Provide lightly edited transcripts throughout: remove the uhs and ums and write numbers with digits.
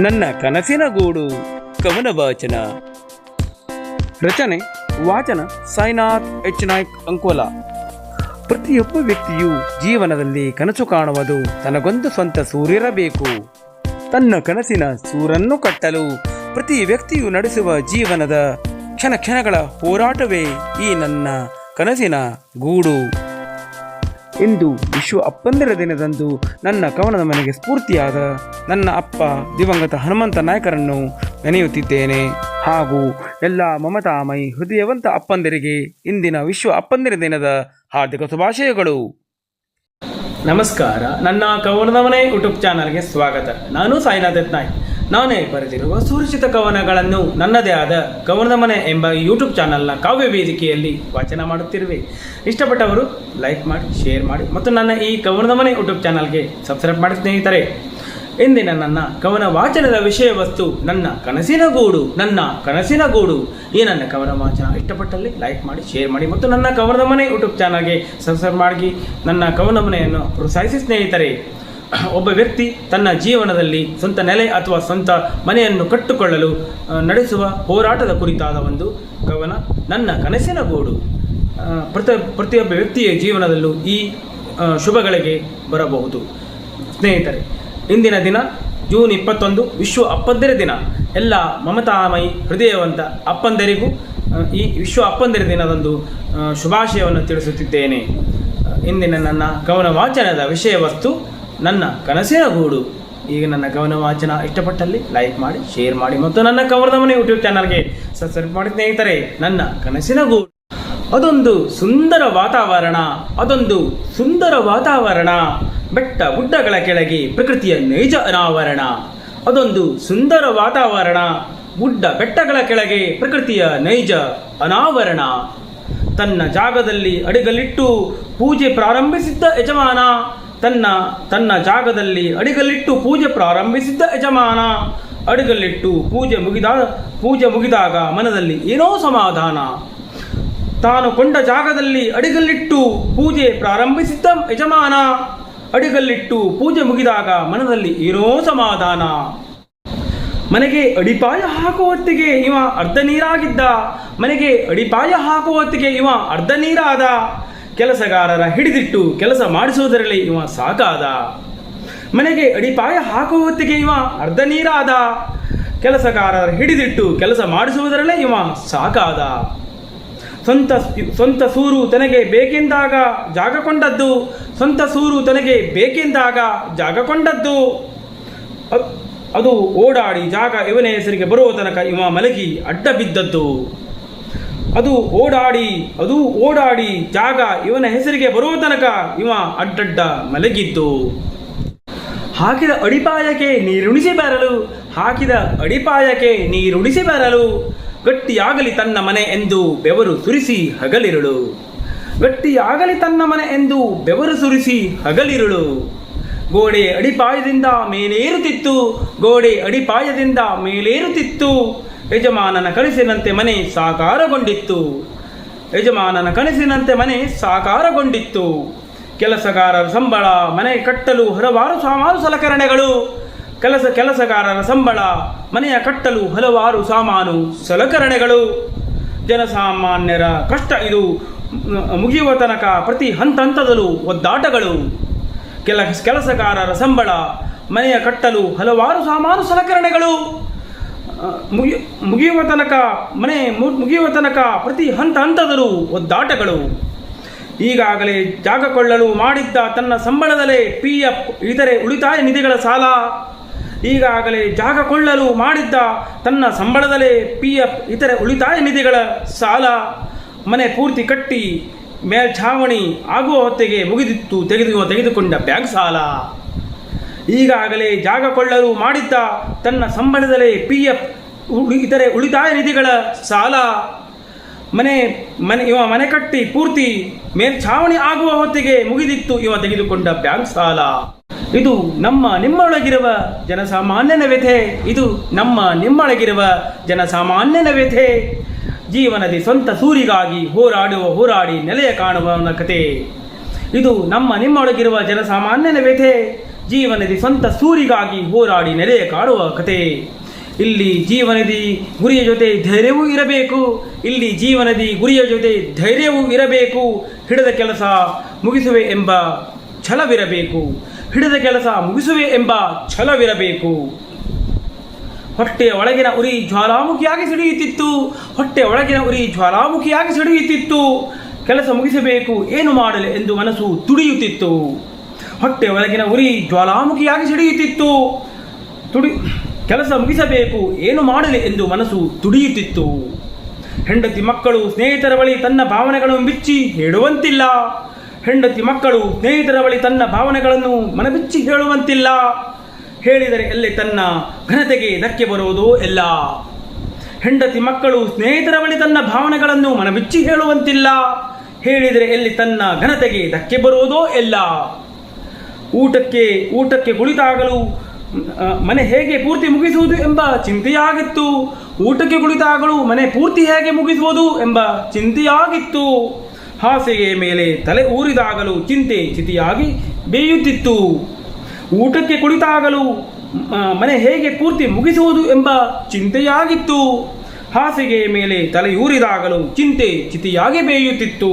ನನ್ನ ಕನಸಿನ ಗೂಡು ಕವನ ವಾಚನ. ರಚನೆ ವಾಚನ ಸಾಯಿನಾಥ್ ಎಚ್ ನಾಯ್ಕ್ ಅಂಕೋಲ. ಪ್ರತಿಯೊಬ್ಬ ವ್ಯಕ್ತಿಯು ಜೀವನದಲ್ಲಿ ಕನಸು ಕಾಣುವುದು ತನಗೊಂದು ಸ್ವಂತ ಸೂರಿರಬೇಕು. ತನ್ನ ಕನಸಿನ ಸೂರನ್ನು ಕಟ್ಟಲು ಪ್ರತಿ ವ್ಯಕ್ತಿಯು ನಡೆಸುವ ಜೀವನದ ಕ್ಷಣ ಕ್ಷಣಗಳ ಹೋರಾಟವೇ ಈ ನನ್ನ ಕನಸಿನ ಗೂಡು. ಇಂದು ವಿಶ್ವ ಅಪ್ಪಂದಿರ ದಿನದಂದು ನನ್ನ ಕವನದ ಮನೆಗೆ ಸ್ಫೂರ್ತಿಯಾದ ನನ್ನ ಅಪ್ಪ ದಿವಂಗತ ಹನುಮಂತ ನಾಯ್ಕರನ್ನು ನೆನೆಯುತ್ತಿದ್ದೇನೆ. ಹಾಗೂ ಎಲ್ಲ ಮಮತಾಮಯಿ ಹೃದಯವಂತ ಅಪ್ಪಂದಿರಿಗೆ ಇಂದಿನ ವಿಶ್ವ ಅಪ್ಪಂದಿರ ದಿನದ ಹಾರ್ದಿಕ ಶುಭಾಶಯಗಳು. ನಮಸ್ಕಾರ. ನನ್ನ ಕವನದ ಮನೆ ಯೂಟ್ಯೂಬ್ ಚಾನಲ್ಗೆ ಸ್ವಾಗತ. ನಾನು ಸಾಯಿನಾಥ್ ಎಚ್ ನಾಯ್ಕ್. ನಾನೇ ಬರೆದಿರುವ ಸುರಕ್ಷಿತ ಕವನಗಳನ್ನು ನನ್ನದೇ ಆದ ಕವನದ ಮನೆ ಎಂಬ ಯೂಟ್ಯೂಬ್ ಚಾನಲ್ನ ಕಾವ್ಯ ವೇದಿಕೆಯಲ್ಲಿ ವಾಚನ ಮಾಡುತ್ತಿರುವೆ. ಇಷ್ಟಪಟ್ಟವರು ಲೈಕ್ ಮಾಡಿ, ಶೇರ್ ಮಾಡಿ ಮತ್ತು ನನ್ನ ಈ ಕವನದ ಮನೆ ಯೂಟ್ಯೂಬ್ ಚಾನಲ್ಗೆ ಸಬ್ಸ್ಕ್ರೈಬ್ ಮಾಡಿ ಸ್ನೇಹಿತರೆ. ಇಂದಿನ ನನ್ನ ಕವನ ವಾಚನದ ವಿಷಯ ವಸ್ತು ನನ್ನ ಕನಸಿನ ಗೂಡು. ನನ್ನ ಕನಸಿನ ಗೂಡು. ಈ ನನ್ನ ಕವನ ವಾಚನ ಇಷ್ಟಪಟ್ಟಲ್ಲಿ ಲೈಕ್ ಮಾಡಿ, ಶೇರ್ ಮಾಡಿ ಮತ್ತು ನನ್ನ ಕವನದ ಮನೆ ಯೂಟ್ಯೂಬ್ ಚಾನಲ್ಗೆ ಸಬ್ಸ್ಕ್ರೈಬ್ ಮಾಡಿ ನನ್ನ ಕವನ ಮನೆಯನ್ನು ಪ್ರೋತ್ಸಾಹಿಸಿ ಸ್ನೇಹಿತರೆ. ಒಬ್ಬ ವ್ಯಕ್ತಿ ತನ್ನ ಜೀವನದಲ್ಲಿ ಸ್ವಂತ ನೆಲೆ ಅಥವಾ ಸ್ವಂತ ಮನೆಯನ್ನು ಕಟ್ಟಿಕೊಳ್ಳಲು ನಡೆಸುವ ಹೋರಾಟದ ಕುರಿತಾದ ಒಂದು ಕವನ ನನ್ನ ಕನಸಿನ ಗೂಡು. ಪ್ರತಿಯೊಬ್ಬ ವ್ಯಕ್ತಿಯ ಜೀವನದಲ್ಲೂ ಈ ಶುಭಗಳಿಗೆ ಬರಬಹುದು ಸ್ನೇಹಿತರೆ. ಇಂದಿನ ದಿನ ಜೂನ್ 21 ವಿಶ್ವ ಅಪ್ಪಂದಿರ ದಿನ. ಎಲ್ಲ ಮಮತಾಮಯಿ ಹೃದಯವಂತ ಅಪ್ಪಂದರಿಗೂ ಈ ವಿಶ್ವ ಅಪ್ಪಂದಿರ ದಿನದಂದು ಶುಭಾಶಯವನ್ನು ತಿಳಿಸುತ್ತಿದ್ದೇನೆ. ಇಂದಿನ ನನ್ನ ಕವನ ವಾಚನದ ವಿಷಯ ವಸ್ತು ನನ್ನ ಕನಸಿನ ಗೂಡು. ಈಗ ನನ್ನ ಕವನ ವಾಚನ ಇಷ್ಟಪಟ್ಟಲ್ಲಿ ಲೈಕ್ ಮಾಡಿ, ಶೇರ್ ಮಾಡಿ ಮತ್ತು ನನ್ನ ಕವನದ ಮನೆ ಯೂಟ್ಯೂಬ್ ಚಾನಲ್ಗೆ ಸಬ್ಸ್ಕ್ರೈಬ್ ಮಾಡಿ ಸ್ನೇಹಿತರೆ. ನನ್ನ ಕನಸಿನ ಗೂಡು. ಅದೊಂದು ಸುಂದರ ವಾತಾವರಣ, ಅದೊಂದು ಸುಂದರ ವಾತಾವರಣ. ಬೆಟ್ಟ ಗುಡ್ಡಗಳ ಕೆಳಗೆ ಪ್ರಕೃತಿಯ ನೈಜ ಅನಾವರಣ. ಅದೊಂದು ಸುಂದರ ವಾತಾವರಣ, ಗುಡ್ಡ ಬೆಟ್ಟಗಳ ಕೆಳಗೆ ಪ್ರಕೃತಿಯ ನೈಜ ಅನಾವರಣ. ತನ್ನ ಜಾಗದಲ್ಲಿ ಅಡಿಗಲಿಟ್ಟು ಪೂಜೆ ಪ್ರಾರಂಭಿಸಿದ್ದ ಯಜಮಾನ. ತನ್ನ ಜಾಗದಲ್ಲಿ ಅಡಿಗಲಿಟ್ಟು ಪೂಜೆ ಪ್ರಾರಂಭಿಸಿದ್ದ ಯಜಮಾನ. ಅಡಿಗಲಿಟ್ಟು ಪೂಜೆ ಮುಗಿದಾಗ ಮನದಲ್ಲಿ ಏನೋ ಸಮಾಧಾನ. ತಾನು ಕೊಂಡ ಜಾಗದಲ್ಲಿ ಅಡಿಗಲ್ಲಿಟ್ಟು ಪೂಜೆ ಪ್ರಾರಂಭಿಸಿದ್ದ ಯಜಮಾನ. ಅಡಿಗಲ್ಲಿಟ್ಟು ಪೂಜೆ ಮುಗಿದಾಗ ಮನದಲ್ಲಿ ಏನೋ ಸಮಾಧಾನ. ಮನೆಗೆ ಅಡಿಪಾಯ ಹಾಕುವತ್ತಿಗೆ ಇವ ಅರ್ಧ ನೀರಾಗಿದ್ದ. ಮನೆಗೆ ಅಡಿಪಾಯ ಹಾಕುವತ್ತಿಗೆ ಇವ ಅರ್ಧ ನೀರಾದ. ಕೆಲಸಗಾರರ ಹಿಡಿದಿಟ್ಟು ಕೆಲಸ ಮಾಡಿಸುವುದರಲ್ಲಿ ಇವ ಸಾಕಾದ. ಮನೆಗೆ ಅಡಿಪಾಯ ಹಾಕುವ ಹೊತ್ತಿಗೆ ಇವ ಅರ್ಧ ನೀರಾದ. ಕೆಲಸಗಾರರ ಹಿಡಿದಿಟ್ಟು ಕೆಲಸ ಮಾಡಿಸುವುದರಲ್ಲೇ ಇವ ಸಾಕಾದ. ಸ್ವಂತ ಸೂರು ತನಗೆ ಬೇಕೆಂದಾಗ ಜಾಗ ಕೊಂಡದ್ದು. ಸ್ವಂತ ಸೂರು ತನಗೆ ಬೇಕೆಂದಾಗ ಜಾಗ ಕೊಂಡದ್ದು. ಅದು ಓಡಾಡಿ ಜಾಗ ಇವನ ಹೆಸರಿಗೆ ಬರುವ ತನಕ ಇವ ಮಲಗಿ ಅಡ್ಡ ಬಿದ್ದದ್ದು. ಅದು ಓಡಾಡಿ ಜಾಗ ಇವನ ಹೆಸರಿಗೆ ಬರುವ ತನಕ ಇವ ಅಡ್ಡಡ್ಡ ಮಲಗಿದ್ದು. ಹಾಕಿದ ಅಡಿಪಾಯಕ್ಕೆ ನೀರುಣಿಸಿ ಬರಲು. ಗಟ್ಟಿಯಾಗಲಿ ತನ್ನ ಮನೆ ಎಂದು ಬೆವರು ಸುರಿಸಿ ಹಗಲಿರುಳು. ಗಟ್ಟಿಯಾಗಲಿ ತನ್ನ ಮನೆ ಎಂದು ಬೆವರು ಸುರಿಸಿ ಹಗಲಿರುಳು. ಗೋಡೆ ಅಡಿಪಾಯದಿಂದ ಮೇಲೇರುತ್ತಿತ್ತು. ಯಜಮಾನನ ಕನಸಿನಂತೆ ಮನೆ ಸಾಕಾರಗೊಂಡಿತ್ತು. ಕೆಲಸಗಾರರ ಸಂಬಳ, ಮನೆ ಕಟ್ಟಲು ಹಲವಾರು ಸಾಮಾನು ಸಲಕರಣೆಗಳು. ಕೆಲಸಗಾರರ ಸಂಬಳ, ಮನೆಯ ಕಟ್ಟಲು ಹಲವಾರು ಸಾಮಾನು ಸಲಕರಣೆಗಳು. ಜನಸಾಮಾನ್ಯರ ಕಷ್ಟ ಇದು ಮುಗಿಯುವ ತನಕ ಪ್ರತಿ ಹಂತದಲ್ಲೂ ಒದ್ದಾಟಗಳು. ಕೆಲಸಗಾರರ ಸಂಬಳ, ಮನೆಯ ಕಟ್ಟಲು ಹಲವಾರು ಸಾಮಾನು ಸಲಕರಣೆಗಳು. ಮುಗಿಯುವ ತನಕ ಪ್ರತಿ ಹಂತದಲ್ಲೂ ಒದ್ದಾಟಗಳು. ಈಗಾಗಲೇ ಜಾಗ ಕೊಳ್ಳಲು ಮಾಡಿದ್ದ ತನ್ನ ಸಂಬಳದಲ್ಲೇ PF ಇತರೆ ಉಳಿತಾಯ ನಿಧಿಗಳ ಸಾಲ. ಈಗಾಗಲೇ ಜಾಗ ಕೊಳ್ಳಲು ಮಾಡಿದ್ದ ತನ್ನ ಸಂಬಳದಲ್ಲೇ PF ಇತರೆ ಉಳಿತಾಯ ನಿಧಿಗಳ ಸಾಲ. ಮನೆ ಪೂರ್ತಿ ಕಟ್ಟಿ ಮೇಲ್ಛಾವಣಿ ಆಗುವ ಹೊತ್ತಿಗೆ ಮುಗಿದಿತ್ತು ತೆಗೆದುಕೊಂಡ ಬ್ಯಾಂಕ್ ಸಾಲ. ಈಗಾಗಲೇ ಜಾಗ ಕೊಳ್ಳಲು ಮಾಡಿದ್ದ ತನ್ನ ಸಂಬಳದಲ್ಲೇ PF ಇತರೆ ಉಳಿತಾಯ ನಿಧಿಗಳ ಸಾಲ. ಮನೆ ಕಟ್ಟಿ ಪೂರ್ತಿ ಮೇಲ್ಛಾವಣಿ ಆಗುವ ಹೊತ್ತಿಗೆ ಮುಗಿದಿತ್ತು ಇವ ತೆಗೆದುಕೊಂಡ ಬ್ಯಾಂಕ್ ಸಾಲ. ಇದು ನಿಮ್ಮೊಳಗಿರುವ ಜನಸಾಮಾನ್ಯನ ವ್ಯಥೆ. ಜೀವನದ ಸ್ವಂತ ಸೂರಿಗಾಗಿ ಹೋರಾಡಿ ನೆಲೆಯ ಕಾಣುವವನ ಕತೆ. ಇದು ನಿಮ್ಮೊಳಗಿರುವ ಜನಸಾಮಾನ್ಯನ ವ್ಯಥೆ. ಜೀವನದಿ ಸ್ವಂತ ಸೂರಿಗಾಗಿ ಹೋರಾಡಿ ನೆಲೆ ಕಾಡುವ ಕತೆ. ಇಲ್ಲಿ ಜೀವನದಿ ಗುರಿಯ ಜೊತೆ ಧೈರ್ಯವೂ ಇರಬೇಕು. ಇಲ್ಲಿ ಜೀವನದಿ ಗುರಿಯ ಜೊತೆ ಧೈರ್ಯವೂ ಇರಬೇಕು. ಹಿಡಿದ ಕೆಲಸ ಮುಗಿಸುವೆ ಎಂಬ ಛಲವಿರಬೇಕು. ಹಿಡಿದ ಕೆಲಸ ಮುಗಿಸುವೆ ಎಂಬ ಛಲವಿರಬೇಕು. ಹೊಟ್ಟೆಯ ಒಳಗಿನ ಉರಿ ಜ್ವಾಲಾಮುಖಿಯಾಗಿ ಸಿಡಿಯುತ್ತಿತ್ತು. ಹೊಟ್ಟೆಯ ಒಳಗಿನ ಉರಿ ಜ್ವಾಲಾಮುಖಿಯಾಗಿ ಸಿಡಿಯುತ್ತಿತ್ತು. ಕೆಲಸ ಮುಗಿಸಬೇಕು, ಏನು ಮಾಡಲಿ ಎಂದು ಮನಸ್ಸು ತುಡಿಯುತ್ತಿತ್ತು. ಹೊಟ್ಟೆಯ ಒಳಗಿನ ಉರಿ ಜ್ವಾಲಾಮುಖಿಯಾಗಿ ಸಿಡಿಯುತ್ತಿತ್ತು. ಕೆಲಸ ಮುಗಿಸಬೇಕು, ಏನು ಮಾಡಲಿ ಎಂದು ಮನಸ್ಸು ತುಡಿಯುತ್ತಿತ್ತು. ಹೆಂಡತಿ ಮಕ್ಕಳು ಸ್ನೇಹಿತರ ಬಳಿ ತನ್ನ ಭಾವನೆಗಳನ್ನು ಬಿಚ್ಚಿ ಹೇಳುವಂತಿಲ್ಲ. ಹೆಂಡತಿ ಮಕ್ಕಳು ಸ್ನೇಹಿತರ ಬಳಿ ತನ್ನ ಭಾವನೆಗಳನ್ನು ಮನಬಿಚ್ಚಿ ಹೇಳುವಂತಿಲ್ಲ. ಹೇಳಿದರೆ ಎಲ್ಲಿ ತನ್ನ ಘನತೆಗೆ ಧಕ್ಕೆ ಬರುವುದೋ ಎಲ್ಲ. ಹೆಂಡತಿ ಮಕ್ಕಳು ಸ್ನೇಹಿತರ ಬಳಿ ತನ್ನ ಭಾವನೆಗಳನ್ನು ಮನಬಿಚ್ಚಿ ಹೇಳುವಂತಿಲ್ಲ. ಹೇಳಿದರೆ ಎಲ್ಲಿ ತನ್ನ ಘನತೆಗೆ ಧಕ್ಕೆ ಬರುವುದೋ ಎಲ್ಲ. ಊಟಕ್ಕೆ ಕುಳಿತಾಗಲು ಮನೆ ಹೇಗೆ ಪೂರ್ತಿ ಮುಗಿಸುವುದು ಎಂಬ ಚಿಂತೆಯಾಗಿತ್ತು. ಊಟಕ್ಕೆ ಕುಳಿತಾಗಲು ಮನೆ ಪೂರ್ತಿ ಹೇಗೆ ಮುಗಿಸುವುದು ಎಂಬ ಚಿಂತೆಯಾಗಿತ್ತು. ಹಾಸಿಗೆಯ ಮೇಲೆ ತಲೆ ಊರಿದಾಗಲೂ ಚಿಂತೆ ಚಿತಿಯಾಗಿ ಬೇಯುತ್ತಿತ್ತು. ಊಟಕ್ಕೆ ಕುಳಿತಾಗಲು ಮನೆ ಹೇಗೆ ಪೂರ್ತಿ ಮುಗಿಸುವುದು ಎಂಬ ಚಿಂತೆಯಾಗಿತ್ತು. ಹಾಸಿಗೆಯ ಮೇಲೆ ತಲೆಯೂರಿದಾಗಲೂ ಚಿಂತೆ ಚಿತಿಯಾಗಿ ಬೇಯುತ್ತಿತ್ತು.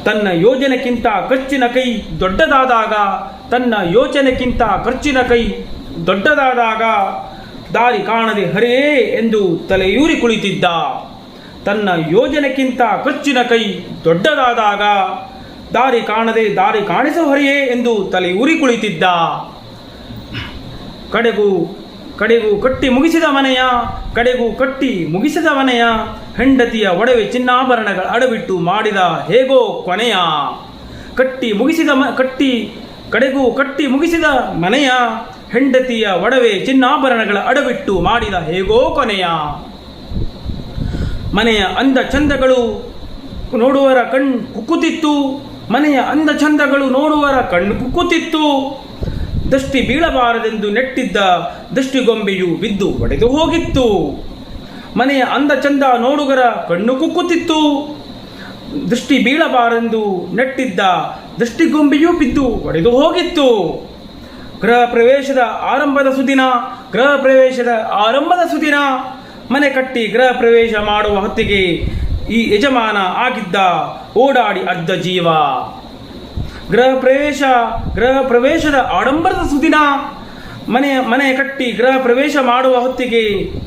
ತನ್ನ ಯೋಜನೆಗಿಂತ ಖರ್ಚಿನ ಕೈ ದೊಡ್ಡದಾದಾಗ ದಾರಿ ಕಾಣದೆ ಹರೇ ಎಂದು ತಲೆಯೂರಿ ಕುಳಿತಿದ್ದ. ತನ್ನ ಯೋಜನೆಗಿಂತ ಖರ್ಚಿನ ಕೈ ದೊಡ್ಡದಾದಾಗ ದಾರಿ ಕಾಣಿಸೋ ಹರಿಯೇ ಎಂದು ತಲೆಯೂರಿ ಕುಳಿತಿದ್ದ. ಕಡೆಗೂ ಕಟ್ಟಿ ಮುಗಿಸಿದ ಮನೆಯ ಹೆಂಡತಿಯ ಒಡವೆ ಚಿನ್ನಾಭರಣಗಳ ಅಡವಿಟ್ಟು ಮಾಡಿದ ಹೇಗೋ ಕೊನೆಯ. ಕಡೆಗೂ ಕಟ್ಟಿ ಮುಗಿಸಿದ ಮನೆಯ ಹೆಂಡತಿಯ ಒಡವೆ ಚಿನ್ನಾಭರಣಗಳ ಅಡವಿಟ್ಟು ಮಾಡಿದ ಹೇಗೋ ಕೊನೆಯ. ಮನೆಯ ಅಂದ ಚಂದಗಳು ನೋಡುವರ ಕಣ್ಣು ಕುಕ್ಕುತ್ತಿತ್ತು. ಮನೆಯ ಅಂದ ಚಂದಗಳು ನೋಡುವರ ಕಣ್ಣು ಕುಕ್ಕುತ್ತಿತ್ತು. ದೃಷ್ಟಿ ಬೀಳಬಾರದೆಂದು ನೆಟ್ಟಿದ್ದ ದೃಷ್ಟಿಗೊಂಬೆಯು ಬಿದ್ದು ಒಡೆದು ಹೋಗಿತ್ತು. ಮನೆಯ ಅಂದ ಚಂದ ನೋಡುಗರ ಕಣ್ಣು ಕುಕ್ಕುತ್ತಿತ್ತು. ದೃಷ್ಟಿ ಬೀಳಬಾರದೆಂದು ನೆಟ್ಟಿದ್ದ ದೃಷ್ಟಿಗೊಂಬೆಯು ಬಿದ್ದು ಒಡೆದು ಹೋಗಿತ್ತು. ಗೃಹ ಪ್ರವೇಶದ ಆರಂಭದ ಸುದಿನ ಮನೆ ಕಟ್ಟಿ ಗೃಹ ಪ್ರವೇಶ ಮಾಡುವ ಹೊತ್ತಿಗೆ ಈ ಯಜಮಾನ ಆಗಿದ್ದ ಓಡಾಡಿ ಅರ್ಧ ಜೀವ. ಗೃಹ ಪ್ರವೇಶದ ಆಡಂಬರದ ಸುದಿನ ಮನೆ ಕಟ್ಟಿ ಗೃಹ ಪ್ರವೇಶ ಮಾಡುವ ಹೊತ್ತಿಗೆ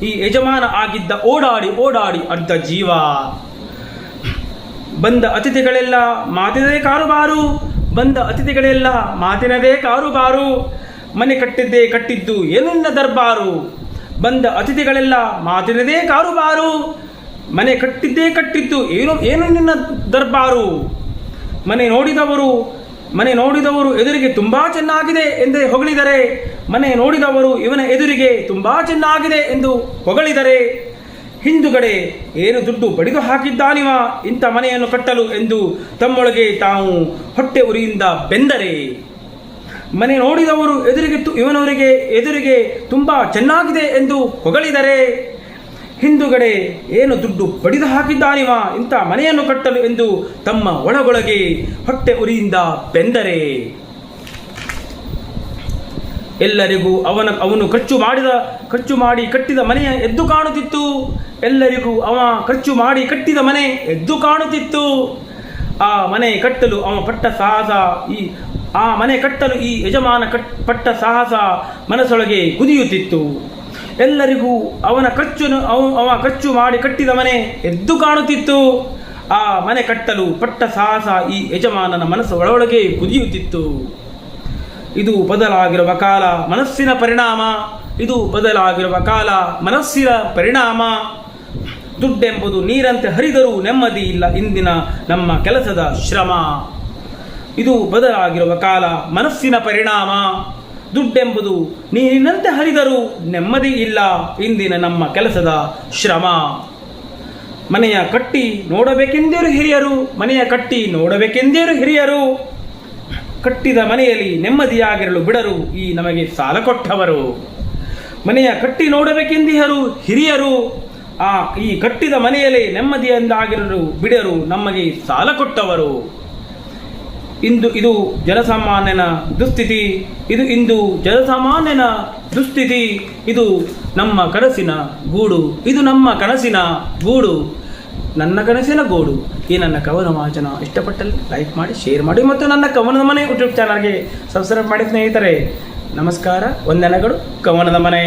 ಈ ಯಜಮಾನ ಆಗಿದ್ದ ಓಡಾಡಿ ಅರ್ಧ ಜೀವ. ಬಂದ ಅತಿಥಿಗಳೆಲ್ಲ ಮಾತಿನದೇ ಕಾರುಬಾರು. ಮನೆ ಕಟ್ಟಿದ್ದು ಏನಿಲ್ಲ ದರ್ಬಾರು. ಬಂದ ಅತಿಥಿಗಳೆಲ್ಲ ಮಾತಿನದೇ ಕಾರುಬಾರು. ಮನೆ ಕಟ್ಟಿದ್ದು ಏನು ನಿನ್ನ ದರ್ಬಾರು. ಮನೆ ನೋಡಿದವರು ಎದುರಿಗೆ ತುಂಬಾ ಚೆನ್ನಾಗಿದೆ ಎಂದೇ ಹೊಗಳಿದರೆ, ಮನೆ ನೋಡಿದವರು ಇವನ ಎದುರಿಗೆ ತುಂಬಾ ಚೆನ್ನಾಗಿದೆ ಎಂದು ಹೊಗಳಿದರೆ, ಹಿಂದುಗಡೆ ಏನು ದುಡ್ಡು ಬಡಿದು ಹಾಕಿದ್ದಾನಿವ ಇಂಥ ಮನೆಯನ್ನು ಕಟ್ಟಲು ಎಂದು ತಮ್ಮೊಳಗೆ ತಾವು ಹೊಟ್ಟೆ ಉರಿಯಿಂದ ಬೆಂದರೆ, ಮನೆ ನೋಡಿದವರು ಇವನವರಿಗೆ ಎದುರಿಗೆ ತುಂಬಾ ಚೆನ್ನಾಗಿದೆ ಎಂದು ಹೊಗಳಿದರೆ, ಹಿಂದುಗಡೆ ಏನು ದುಡ್ಡು ಬಡಿದು ಹಾಕಿದ್ದಾನಿವ ಇಂಥ ಮನೆಯನ್ನು ಕಟ್ಟಲು ಎಂದು ತಮ್ಮ ಒಳಗೊಳಗೆ ಹೊಟ್ಟೆ ಉರಿಯಿಂದ ಬೆಂದರೆ, ಎಲ್ಲರಿಗೂ ಅವನು ಖರ್ಚು ಮಾಡಿ ಕಟ್ಟಿದ ಮನೆಯ ಎದ್ದು ಕಾಣುತ್ತಿತ್ತು. ಎಲ್ಲರಿಗೂ ಅವ ಖರ್ಚು ಮಾಡಿ ಕಟ್ಟಿದ ಮನೆ ಎದ್ದು ಕಾಣುತ್ತಿತ್ತು. ಆ ಮನೆ ಕಟ್ಟಲು ಈ ಯಜಮಾನ ಪಟ್ಟ ಸಾಹಸ ಮನಸ್ಸೊಳಗೆ ಕುದಿಯುತ್ತಿತ್ತು. ಎಲ್ಲರಿಗೂ ಅವ ಖರ್ಚು ಮಾಡಿ ಕಟ್ಟಿದ ಮನೆ ಎದ್ದು ಕಾಣುತ್ತಿತ್ತು. ಆ ಮನೆ ಕಟ್ಟಲು ಪಟ್ಟ ಸಾಹಸ ಈ ಯಜಮಾನನ ಮನಸ್ಸು ಒಳಗೆ ಕುದಿಯುತ್ತಿತ್ತು. ಇದು ಬದಲಾಗಿರುವ ಕಾಲ ಮನಸ್ಸಿನ ಪರಿಣಾಮ. ದುಡ್ಡೆಂಬುದು ನೀರಂತೆ ಹರಿದರೂ ನೆಮ್ಮದಿ ಇಲ್ಲ ಇಂದಿನ ನಮ್ಮ ಕೆಲಸದ ಶ್ರಮ. ಇದು ಬದಲಾಗಿರುವ ಕಾಲ ಮನಸ್ಸಿನ ಪರಿಣಾಮ. ದುಡ್ಡೆಂಬುದು ನೀರಿನಂತೆ ಹರಿದರೂ ನೆಮ್ಮದಿ ಇಲ್ಲ ಇಂದಿನ ನಮ್ಮ ಕೆಲಸದ ಶ್ರಮ. ಮನೆಯ ಕಟ್ಟಿ ನೋಡಬೇಕೆಂದೇರು ಹಿರಿಯರು. ಕಟ್ಟಿದ ಮನೆಯಲ್ಲಿ ನೆಮ್ಮದಿಯಾಗಿರಲು ಬಿಡರು ಈ ನಮಗೆ ಸಾಲ ಕೊಟ್ಟವರು. ಮನೆಯ ಕಟ್ಟಿ ನೋಡಬೇಕೆಂದಿಹರು ಹಿರಿಯರು. ಈ ಕಟ್ಟಿದ ಮನೆಯಲ್ಲಿ ನೆಮ್ಮದಿಯಿಂದಾಗಿರಲು ಬಿಡರು ನಮಗೆ ಸಾಲ ಕೊಟ್ಟವರು. ಇದು ಜನಸಾಮಾನ್ಯನ ದುಸ್ಥಿತಿ, ಇಂದು ಜನಸಾಮಾನ್ಯನ ದುಸ್ಥಿತಿ. ಇದು ನಮ್ಮ ಕನಸಿನ ಗೂಡು, ಇದು ನಮ್ಮ ಕನಸಿನ ಗೂಡು, ನನ್ನ ಕನಸಿನ ಗೂಡು. ಈ ನನ್ನ ಕವನ ವಾಚನ ಇಷ್ಟಪಟ್ಟಲ್ಲಿ ಲೈಕ್ ಮಾಡಿ, ಶೇರ್ ಮಾಡಿ ಮತ್ತು ನನ್ನ ಕವನದ ಮನೆ ಯೂಟ್ಯೂಬ್ ಚಾನಲ್ಗೆ ಸಬ್ಸ್ಕ್ರೈಬ್ ಮಾಡಿ ಸ್ನೇಹಿತರೆ. ನಮಸ್ಕಾರ, ವಂದನೆಗಳು. ಕವನದ ಮನೆ.